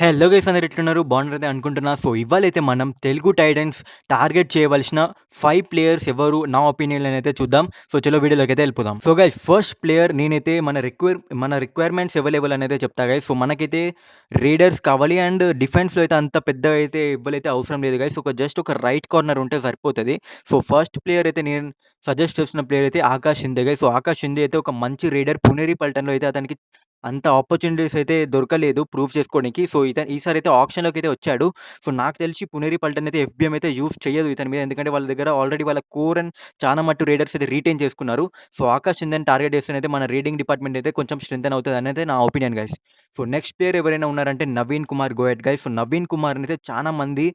Hello guys అందరు ఎట్లున్నారు? బాగున్నారని అనుకుంటున్నా. సో ఇవాళైతే మనం తెలుగు టైటన్స్ టార్గెట్ చేయవలసిన 5 ప్లేయర్స్ ఎవరు నా ఒపీనియన్‌లో అయితే చూద్దాం. సో చలో వీడియోలోకి అయితే వెళ్ళిపోదాం. సో గైస్ ఫస్ట్ ప్లేయర్ నేనైతే మన రిక్వైర్మెంట్స్ ఎవరెవరు అనేది చెప్తా గైస్. సో మనకైతే రేడర్స్ కావాలి అండ్ డిఫెన్స్‌లో అయితే అంత పెద్దగా అయితే ఇవ్వలైతే అవసరం లేదు గైస్. ఒక రైట్ కార్నర్ ఉంటే సరిపోతది. సో ఫస్ట్ ప్లేయర్ అయితే నేను సజెస్ట్ చేస్తున్న ప్లేయర్ అయితే ఆకాష్ షిందే గైస్. సో ఆకాష్ షిందే అయితే ఒక మంచి రైడర్. పునేరి పల్టన్‌లో అయితే అతనికి అంత ఆపర్చునిటీస్ అయితే దొరకలేదు ప్రూవ్ చేసుకోనికి. సో ఈసారి అయితే ఆక్షన్‌లోకి అయితే వచ్చాడు. సో నాకు తెలిసి పునేరి పల్టన్ అయితే ఎఫ్‌బీఎం అయితే యూజ్ చేయదు ఇతని మీద. ఎందుకంటే వాళ్ళ దగ్గర ఆల్రెడీ వాళ్ళ కోర్ అండ్ చాలా మట్టు రేడర్స్ అయితే రిటైన్ చేసుకున్నారు. సో ఆకాష్ చందన్ టార్గెట్ చేస్తేనైతే మన రీడింగ్ డిపార్ట్మెంట్ అయితే కొంచెం స్ట్రెంథెన్ అవుతది అనేది నా opinion guys. So next player ఎవరైనా ఉన్నారంటే నవీన్ కుమార్ గోయట్ గైస్. సో నవీన్ కుమార్‌ని అయితే చాలా మంది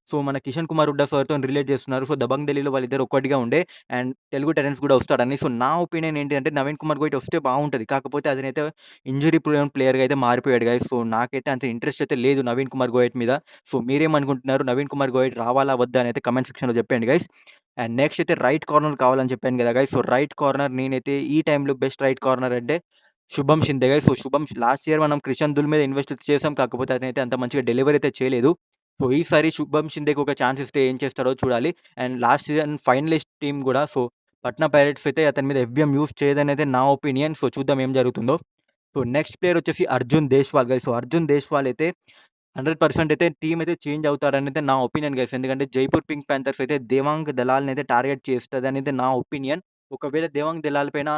మన కిషన్ కుమార్ హుడ్డా సార్‌తోని రిలేట్ చేస్తున్నారు. సో దబంగ్ ఢిల్లీలో వాళ్ళిద్దరు ఒక్కటిగా ఉండే అండ్ తెలుగు టైటన్స్ కూడా వస్తాడని. సో నా ఒపీనియన్ ఏంటి అంటే నవీన్ కుమార్ గోయట్ వస్తే బాగుంటది. కాకపోతే అతనైతే ఇంజురీ ప్రూవెన్ ప్లేయర్‌గా అయితే మారిపోయాడు గైస్. సో నాకైతే అంత ఇంట్రెస్ట్ అయితే లేదు నవీన్ కుమార్ గోయట్ మీద. సో మీరేమనుకుంటున్నారు? నవీన్ కుమార్ గోయట్ రావాలా? వద్దా? అని అయితే కామెంట్ సెక్షన్‌లో చెప్పండి గైస్. అండ్ నెక్స్ట్ అయితే రైట్ కార్నర్ కావాలని చెప్పాను కదా గైస్. సో రైట్ కార్నర్ నేనైతే ఈ టైంలో బెస్ట్ రైట్ కార్నర్ అంటే శుభం Shinde guys. So last year మనం క్రిషన్ దుల్ మీద ఇన్వెస్ట్ చేసాం. కాకపోతే అతనైతే అంత మంచిగా డెలివరీ అయితే చేయలేదు. సో ఈసారి శుభం షిందేకి ఒక ఛాన్స్ ఇస్తే ఏం చేస్తాడో చూడాలి. And last season finalist team కూడా పట్నా పైరేట్స్ అయితే అతని మీద ఎఫ్‌బీఎం యూజ్ చేయదనైతే నా ఒపీనియన్. సో చూద్దాం ఏం జరుగుతుందో. సో నెక్స్ట్ ప్లేయర్ వచ్చేసి అర్జున్ దేశ్వాల్ గైస్. సో అర్జున్ దేశ్వాల్ అయితే 100% అయితే టీమ్ అయితే చేంజ్ అవుతారనైతే నా ఒపీనియన్ గైస్. ఎందుకంటే జైపూర్ పింక్ పాంథర్స్ అయితే దేవాంగ్ దలాల్‌ని అయితే టార్గెట్ చేస్తదనేది నా ఒపీనియన్. ఒకవేళ దేవాంగ్ దలాల్ పైన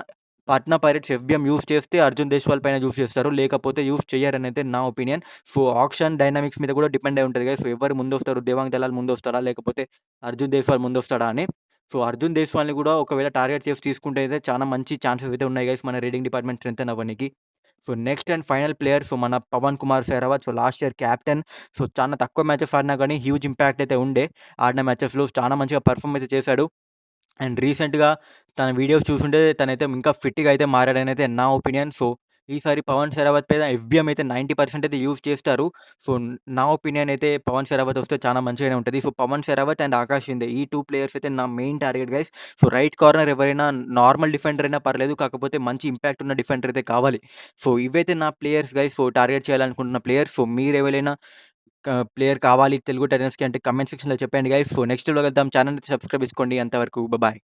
పాట్నా పైరేట్స్ ఎఫ్‌బీఎం యూజ్ చేస్తే అర్జున్ దేశ్వాల్ పైన యూజ్ చేస్తారు. లేకపోతే యూజ్ చెయ్యరనైతే నా ఒపీనియన్. సో ఆక్షన్ డైనామిక్స్ మీద కూడా డిపెండ్ అయి ఉంటది గైస్. సో ఎవరు ముందొస్తారు? దేవాంగ్ దలాల్ ముందొస్తాడా? లేకపోతే అర్జున్ దేశ్వాల్ ముందొస్తాడా అని. సో అర్జున్ దేశ్వాల్‌ని కూడా ఒకవేళ టార్గెట్ చేసి తీసుకుంటే అయితే చాలా మంచి ఛాన్సెస్ అయితే ఉన్నాయి గైస్ మన రీడింగ్ డిపార్ట్మెంట్ స్ట్రెంథెన్ అవ్వనికి. So next and final player మన Pavan Kumar Sehrawat. So last year captain. So చాలా తక్కువ మ్యాచెస్ ఆడినా కానీ హ్యూజ్ ఇంపాక్ట్ అయితే ఉండే. ఆడిన మ్యాచెస్‌లో చాలా మంచిగా పెర్ఫార్మ్ అయితే చేశాడు. అండ్ రీసెంట్‌గా తన వీడియోస్ చూసుంటే తనైతే ఇంకా ఫిట్‌గా అయితే మారాడనైతే నా ఒపీనియన్. సో ఈసారి పవన్ షెరావత్ పైన ఎఫ్‌బీఎం అయితే 90% అయితే యూజ్ చేస్తారు. సో నా ఒపీనియన్ అయితే పవన్ షెరావత్ వస్తే చాలా మంచిగానే ఉంటది. సో పవన్ షెరావత్ అండ్ ఆకాష్ షిందే ఈ 2 ప్లేయర్స్ అయితే నా main target guys. So right corner ఎవరైనా నార్మల్ డిఫెండర్ అయినా పర్లేదు. కాకపోతే మంచి ఇంపాక్ట్ ఉన్న డిఫెండర్ అయితే కావాలి. సో ఇవైతే నా ప్లేయర్స్ గైస్. సో టార్గెట్ చేయాలనుకుంటున్న ప్లేయర్స్. సో మీరెవరైనా ప్లేయర్ కావాలి తెలుగు టైటన్స్‌కి అంటే కామెంట్ సెక్షన్‌లో చెప్పండి గైస్. సో నెక్స్ట్ వీడియోలో కలుద్దాం. ఛానెల్‌ని సబ్స్క్రైబ్ చేసుకోండి. అంతవరకు బాయ్.